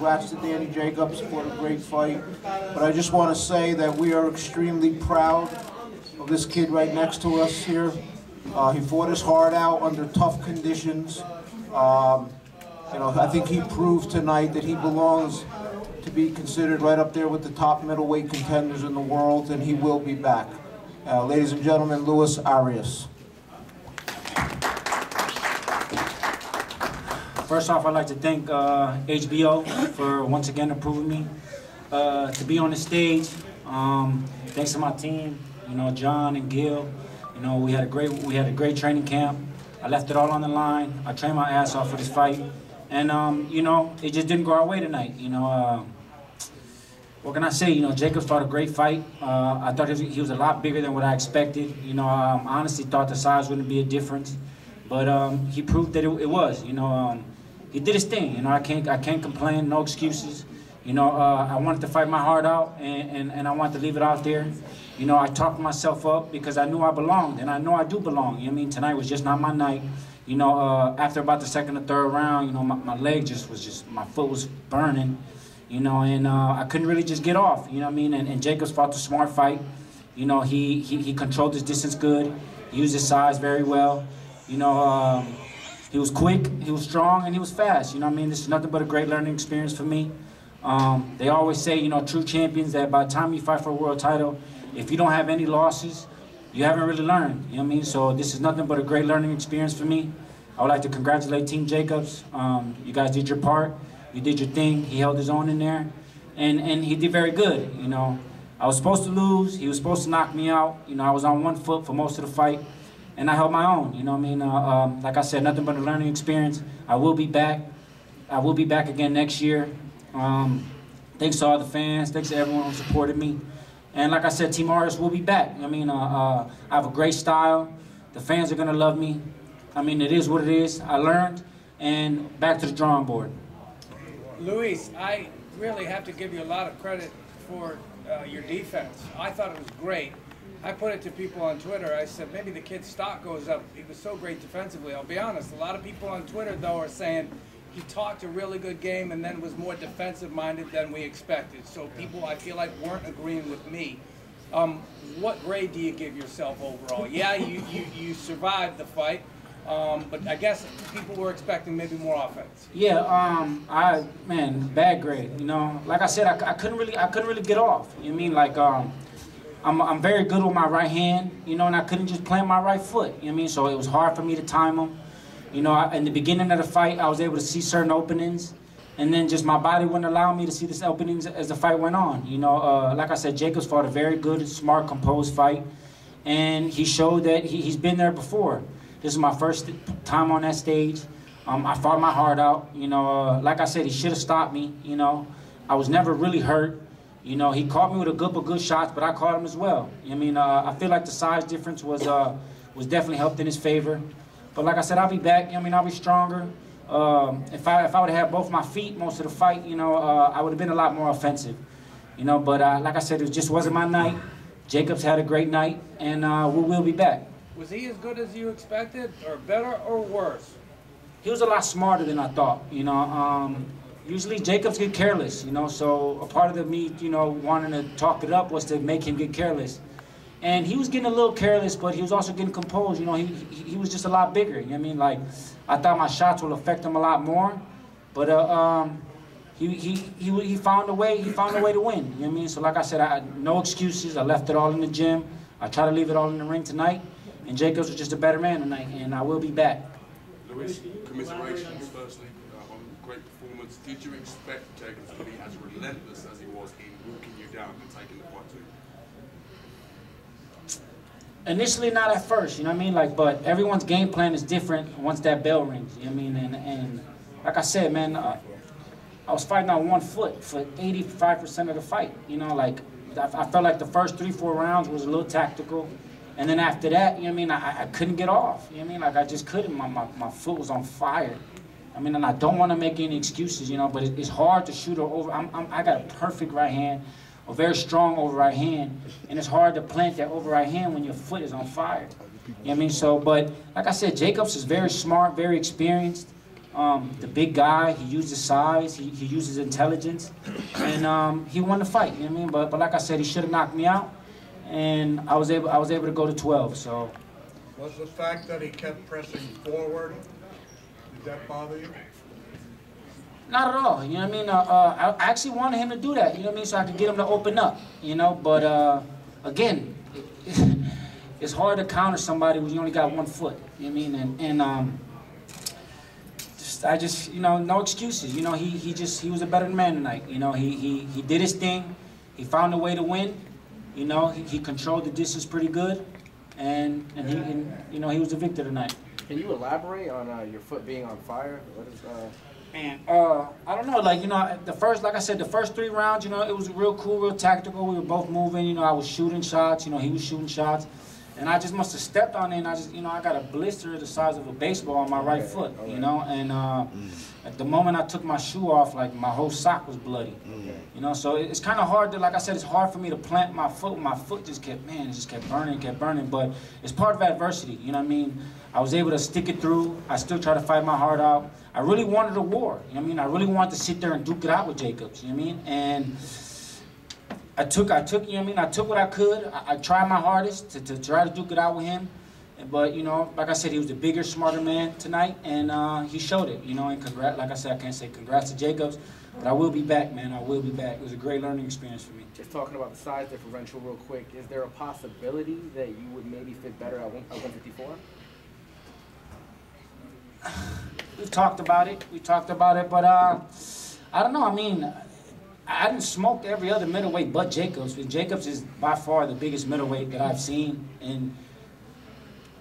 congrats to Danny Jacobs for the great fight. But I just want to say that we are extremely proud of this kid right next to us here. He fought his heart out under tough conditions. You know, I think he proved tonight that he belongs to be considered right up there with the top middleweight contenders in the world, and he will be back. Ladies and gentlemen, Luis Arias. First off, I'd like to thank HBO for once again approving me to be on the stage. Thanks to my team, you know, John and Gil. You know, we had a great training camp. I left it all on the line. I trained my ass off for this fight, and you know, it just didn't go our way tonight. You know, what can I say? You know, Jacobs fought a great fight. I thought he was a lot bigger than what I expected. You know, I honestly thought the size wouldn't be a difference, but he proved that it was. You know, he did his thing. You know, I can't complain. No excuses. You know, I wanted to fight my heart out, and I wanted to leave it out there. You know, I talked myself up because I knew I belonged, and I know I do belong. You know what I mean? Tonight was just not my night. You know, after about the second or third round, you know, my leg my foot was burning. You know, and I couldn't really just get off. You know what I mean? And Jacobs fought the smart fight. You know, he controlled his distance good. He used his size very well. You know, he was quick, he was strong, and he was fast. You know what I mean? This is nothing but a great learning experience for me. They always say, you know, true champions, that by the time you fight for a world title, if you don't have any losses, you haven't really learned. You know what I mean? So this is nothing but a great learning experience for me. I would like to congratulate Team Jacobs. You guys did your part. You did your thing. He held his own in there, and he did very good. You know, I was supposed to lose. He was supposed to knock me out. You know, I was on one foot for most of the fight, and I held my own. You know what I mean? Like I said, nothing but a learning experience. I will be back. I will be back again next year. Thanks to all the fans. Thanks to everyone who supported me. And like I said, Team Arias will be back. I mean, I have a great style. The fans are gonna love me. I mean, it is what it is. I learned, and back to the drawing board. Luis, I really have to give you a lot of credit for your defense. I thought it was great. I put it to people on Twitter. I said, maybe the kid's stock goes up. He was so great defensively. I'll be honest, a lot of people on Twitter, though, are saying he talked a really good game and then was more defensive-minded than we expected. So people, I feel like, weren't agreeing with me. What grade do you give yourself overall? Yeah, you survived the fight. But I guess people were expecting maybe more offense. Yeah, man, bad grade. You know, like I said, I couldn't really get off. You know what I mean? Like, I'm very good with my right hand. You know, and I couldn't just plant my right foot. You know what I mean? So it was hard for me to time them. You know, in the beginning of the fight, I was able to see certain openings, and then just my body wouldn't allow me to see these openings as the fight went on. You know, like I said, Jacobs fought a very good, smart, composed fight, and he showed that he's been there before. This is my first time on that stage. I fought my heart out. You know, like I said, he should have stopped me. You know, I was never really hurt. You know, he caught me with a couple good shots, but I caught him as well. I mean, I feel like the size difference was definitely helped in his favor. But like I said, I'll be back. I mean, I'll be stronger. If I would have had both my feet most of the fight, you know, I would have been a lot more offensive. You know, but like I said, it just wasn't my night. Jacobs had a great night, and we will be back. Was he as good as you expected, or better, or worse? He was a lot smarter than I thought. You know, usually Jacobs get careless. You know, so a part of me, you know, wanting to talk it up was to make him get careless. And he was getting a little careless, but he was also getting composed. You know, he was just a lot bigger. You know what I mean? Like, I thought my shots would affect him a lot more, but he found a way. He found a way to win. You know what I mean? So like I said, I had no excuses. I left it all in the gym. I try to leave it all in the ring tonight. And Jacobs was just a better man tonight, and I will be back. Luis, commiserations firstly on great performance. Did you expect Jacobs to be as relentless as he was in walking you down and taking the fight to you? Initially, not at first, you know what I mean? Like, but everyone's game plan is different once that bell rings, you know what I mean? And like I said, man, I was fighting on one foot for 85% of the fight, you know? Like, I felt like the first 3-4 rounds was a little tactical. And then after that, you know what I mean, I couldn't get off, you know what I mean? Like, I just couldn't. My foot was on fire. I mean, and I don't want to make any excuses, you know, but it's hard to shoot her over. I got a perfect right hand, a very strong over right hand, and it's hard to plant that over right hand when your foot is on fire. You know what I mean? So, but like I said, Jacobs is very smart, very experienced. The big guy, he used his size, he used his intelligence, and he won the fight. You know what I mean? But like I said, he should have knocked me out, and I was able to go to 12. So. Was the fact that he kept pressing forward, did that bother you? Not at all. You know what I mean? I actually wanted him to do that. You know what I mean? So I could get him to open up. You know, but again, it's hard to counter somebody when you only got 1 foot. You know what I mean? And I just, you know, no excuses. You know, he was a better man tonight. You know, he did his thing. He found a way to win. You know, he controlled the distance pretty good, and you know, he was the victor tonight. Can you elaborate on your foot being on fire? What is Man, I don't know. Like, you know, like I said, the first 3 rounds, you know, it was real cool, real tactical. We were both moving. You know, I was shooting shots. You know, he was shooting shots. And I just must have stepped on it, and I just, you know, I got a blister the size of a baseball on my right foot, you know, and at the moment I took my shoe off, like, my whole sock was bloody, you know, so it's kind of hard to, like I said, it's hard for me to plant my foot. My foot just kept, man, it just kept burning, but it's part of adversity, you know what I mean? I was able to stick it through. I still try to fight my heart out. I really wanted a war, you know what I mean? I really wanted to sit there and duke it out with Jacobs, you know what I mean? And I took, you know what I mean? I took what I could. I tried my hardest to try to duke it out with him. But, you know, like I said, he was the bigger, smarter man tonight, and he showed it, you know, and congrats. Like I said, I can't say congrats to Jacobs, but I will be back, man. I will be back. It was a great learning experience for me. Just talking about the size differential real quick, is there a possibility that you would maybe fit better at 154? We've talked about it. But I don't know. I mean, I didn't smoke every other middleweight but Jacobs. Jacobs is by far the biggest middleweight that I've seen in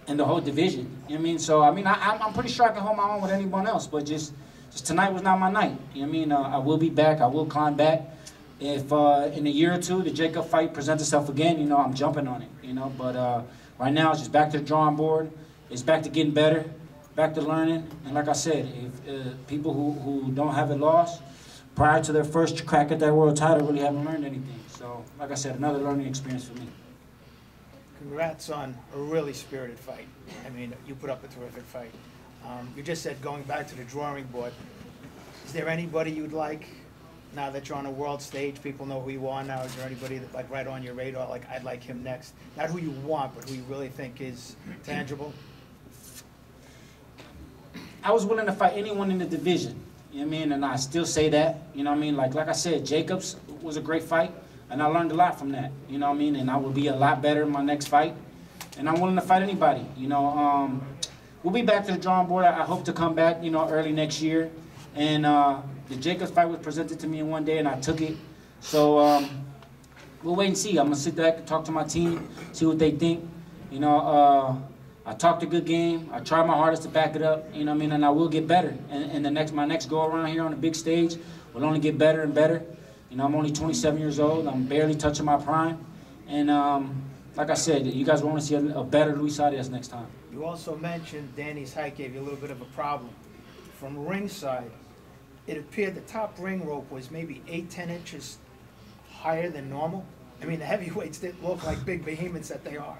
the whole division. You know what I mean? So, I mean, I'm pretty sure I can hold my own with anyone else, but just tonight was not my night. You know what I mean? I will be back. I will climb back. If in a year or two the Jacob fight presents itself again, you know, I'm jumping on it, you know. But right now it's just back to the drawing board. It's back to getting better, back to learning. And like I said, if people who don't have it lost, prior to their first crack at that world title, really haven't learned anything. So, like I said, another learning experience for me. Congrats on a really spirited fight. I mean, you put up a terrific fight. You just said going back to the drawing board. Is there anybody you'd like, now that you're on a world stage, people know who you are now, is there anybody that, like, right on your radar, like, I'd like him next? Not who you want, but who you really think is tangible? I was willing to fight anyone in the division. You know what I mean? And I still say that. You know what I mean? Like I said, Jacobs was a great fight, and I learned a lot from that. You know what I mean? And I will be a lot better in my next fight. And I'm willing to fight anybody. You know, we'll be back to the drawing board. I hope to come back, you know, early next year. And the Jacobs fight was presented to me in one day, and I took it. So we'll wait and see. I'm going to sit back and talk to my team, see what they think. You know, I talked a good game. I tried my hardest to back it up, you know what I mean, and I will get better. And my next go around here on the big stage will only get better and better. You know, I'm only 27 years old. I'm barely touching my prime. And like I said, you guys will only see a better Luis Arias next time. You also mentioned Danny's height gave you a little bit of a problem. From ringside, it appeared the top ring rope was maybe 8-10 inches higher than normal. I mean, the heavyweights didn't look like big behemoths that they are.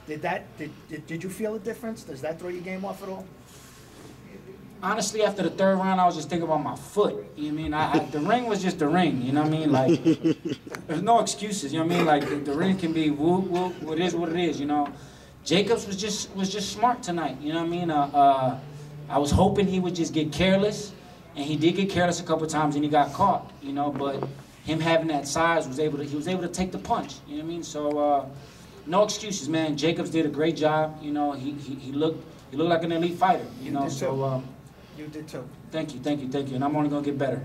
Did you feel a difference? Does that throw your game off at all? Honestly, after the third round, I was just thinking about my foot. You know what I mean? The ring was just the ring. You know what I mean? Like, there's no excuses. You know what I mean? Like, the ring can be it is what it is. You know, Jacobs was just smart tonight. You know what I mean? I was hoping he would just get careless, and he did get careless a couple times, and he got caught. You know, but him having that size he was able to take the punch. You know what I mean? So. No excuses, man. Jacobs did a great job. You know, he looked like an elite fighter. You know, so you did too. Thank you, and I'm only gonna get better.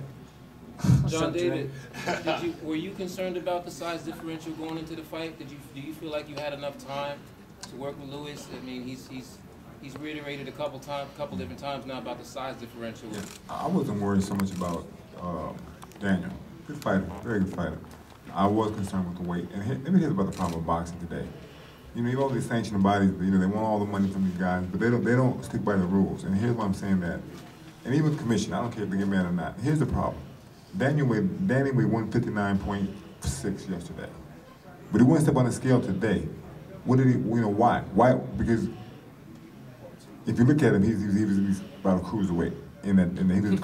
John David, were you concerned about the size differential going into the fight? Do you feel like you had enough time to work with Luis? I mean, he's reiterated a couple different times now about the size differential. Yeah, I wasn't worried so much about Daniel. Good fighter, very good fighter. I was concerned with the weight. And let me hear about the problem with boxing today. You know, you have all these sanctioned bodies, you know, they want all the money from these guys, but they don't stick by the rules. And here's why I'm saying that. And even the commission, I don't care if they get mad or not. Here's the problem. Danny weighed 159.6 yesterday. But he wouldn't step on the scale today. What did he, you know, why? Why? Because if you look at him, he was about a cruiserweight. he was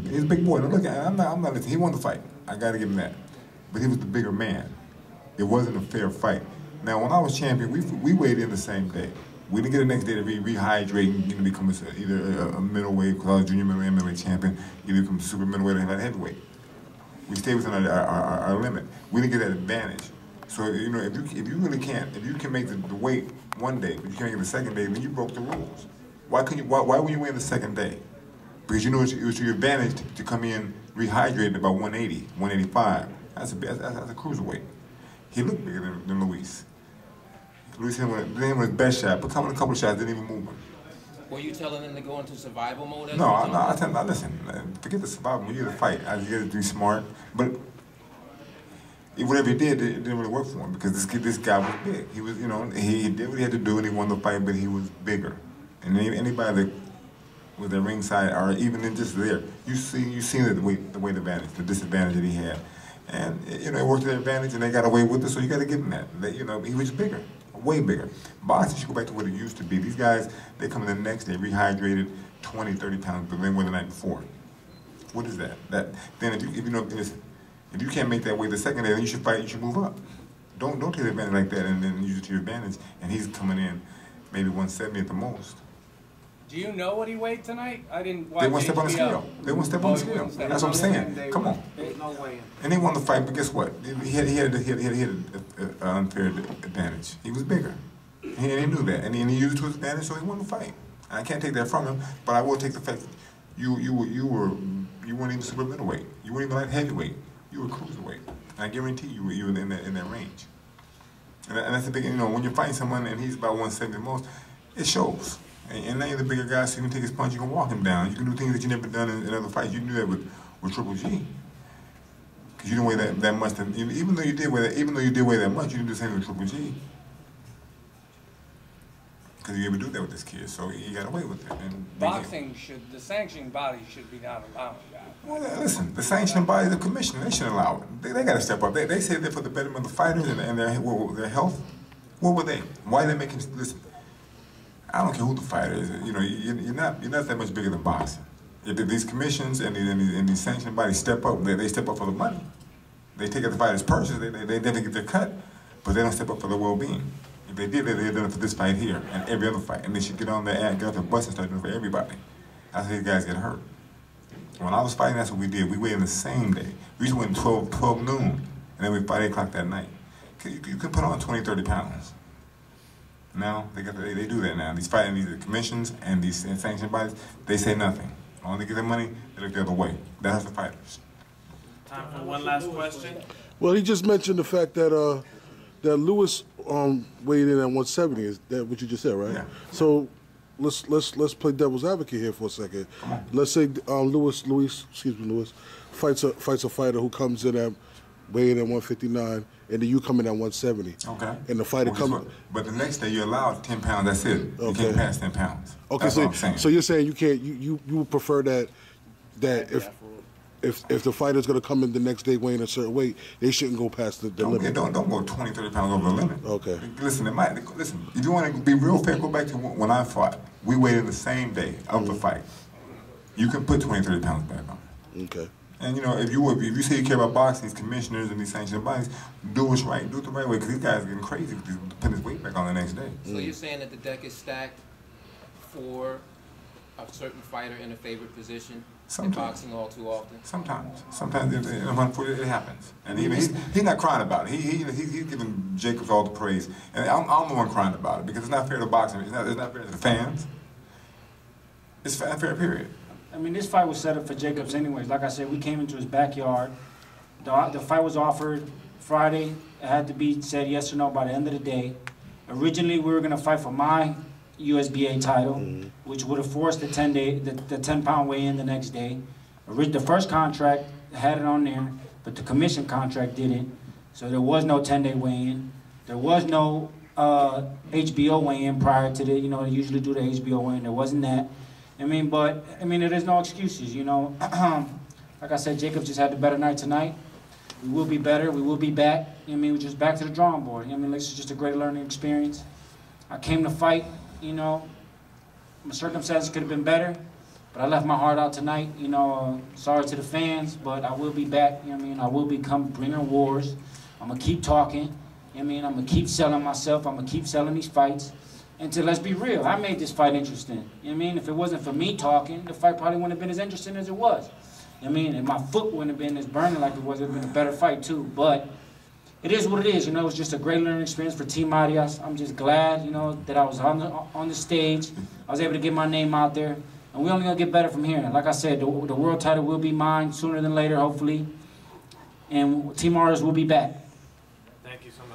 he's a big boy. Now look, I'm not listening. He won the fight. I got to give him that. But he was the bigger man. It wasn't a fair fight. Now, when I was champion, we weighed in the same day. We didn't get the next day to rehydrate and become either a middleweight, because I was junior middleweight, middleweight champion, either become super middleweight or heavyweight. We stayed within our limit. We didn't get that advantage. So you know, if you really can't, if you can make the weight one day, but you can't make it the second day, then you broke the rules. Why were you weigh the second day? Because you know it was to your advantage to come in rehydrated about 180, 185. That's a cruiserweight. He looked bigger than Luis. Luis hit his best shot, but coming a couple of shots, didn't even move him. Were you telling him to go into survival mode? No, I tell him, listen, forget the survival mode. You got to fight. You got to be smart. But whatever he did, it didn't really work for him because this guy was big. He was, you know, he did what he had to do and he won the fight, but he was bigger. And anybody that was at ringside or even in just there, you seen the weight advantage, the disadvantage that he had. And, you know, it worked to their advantage and they got away with it, so you got to give him that. You know, he was bigger. Way bigger. Boxing should go back to what it used to be. These guys, they come in the next day rehydrated 20, 30 pounds, but they were the night before. What is that? Then if you can't make that weight the second day, then you should fight, you should move up. Don't take advantage like that and then use it to your advantage. And he's coming in maybe 170 at the most. Do you know what he weighed tonight? I didn't watch. They won't step on the scale. They won't step on the scale. That's what I'm saying. Come on. There's no way. And they won the fight, but guess what? He had an unfair advantage. He was bigger. And he knew that. And he used it to his advantage, so he won the fight. I can't take that from him, but I will take the fact that you weren't even super middleweight. You weren't even light heavyweight. You were cruiserweight. And I guarantee you were in that range. And that's the big, you know, when you're fighting someone and he's about 170 most, it shows. And now you're the bigger guy, so you can take his punch, you can walk him down. You can do things that you never done in other fights. You can do that with Triple G. Because you didn't weigh that much. Even though you did weigh that much, you didn't do the same with Triple G. Because you able to do that with this kid, so he got away with it. And boxing the sanctioning body should be not allowing that. Well, listen, the sanctioning body, the commissioner, they shouldn't allow it. They got to step up. They say they're for the betterment of the fighters and their health. What were they? Why are they making, listen, I don't care who the fighter is. You know, you're not that much bigger than boxing. If these commissions and these sanctioning bodies step up, they step up for the money. They take out the fighters' purses. They definitely get their cut, but they don't step up for their well-being. If they did, they'd done it for this fight here and every other fight, and they should get on their ass, get off the bus and start doing it for everybody. That's how these guys get hurt. When I was fighting, that's what we did. We weighed in the same day. We just went 12 noon, and then we fight 8 o'clock that night. You can put on 20, 30 pounds. Now, they do that now. These commissions and these sanctioned bodies, they say nothing. When they get their money, they look the other way. That's the fighters. Time for one last question. Well, he just mentioned the fact that that Lewis weighed in at 170. Is that what you just said, right? Yeah. So let's play devil's advocate here for a second. Let's say Lewis fights a fighter who comes in at weighing at 159, and then you come in at 170. Okay. And the fighter comes. But the next day you're allowed 10 pounds. That's it. You can't pass 10 pounds. Okay. That's what I'm saying. So you're saying you can't. You would prefer that if the fighter's going to come in the next day weighing a certain weight, they shouldn't go past the limit. Don't go 20, 30 pounds over the limit. Okay. Listen, if you want to be real fair, go back to when I fought. We weighed in the same day of the fight. You can put 20, 30 pounds back on. Okay. And you know, if you say you care about boxing, these commissioners and these sanctioned bodies, do what's right, do it the right way, because these guys are getting crazy with putting his weight back on the next day. So you're saying that the deck is stacked for a certain fighter in a favored position in boxing all too often? Sometimes it happens, and he's not crying about it. He's giving Jacobs all the praise, and I'm the one crying about it because it's not fair to boxing. It's not fair to the fans. It's not fair, period. I mean, this fight was set up for Jacobs anyways. Like I said, we came into his backyard. The fight was offered Friday. It had to be said yes or no by the end of the day. Originally, we were going to fight for my USBA title, which would have forced the 10-pound weigh-in the next day. The first contract had it on there, but the commission contract didn't. So there was no 10-day weigh-in. There was no HBO weigh-in prior to the, they usually do the HBO weigh-in. There wasn't that. I mean, there's no excuses, Like I said, Jacobs just had a better night tonight. We will be better. We will be back. We're just back to the drawing board. This is just a great learning experience. I came to fight, my circumstances could have been better, But I left my heart out tonight. You know, sorry to the fans, but I will be back. You know what I mean? I will become bringing wars. I'm going to keep talking. You know what I mean? I'm going to keep selling myself. I'm going to keep selling these fights. And let's be real, I made this fight interesting. You know what I mean? If it wasn't for me talking, the fight probably wouldn't have been as interesting as it was. You know what I mean? And my foot wouldn't have been as burning like it was. It would have been a better fight too. But it is what it is. You know, it was just a great learning experience for Team Arias. I'm just glad, you know, that I was on the stage. I was able to get my name out there. And we're only going to get better from here. Like I said, the world title will be mine sooner than later, hopefully. And Team Arias will be back. Thank you so much.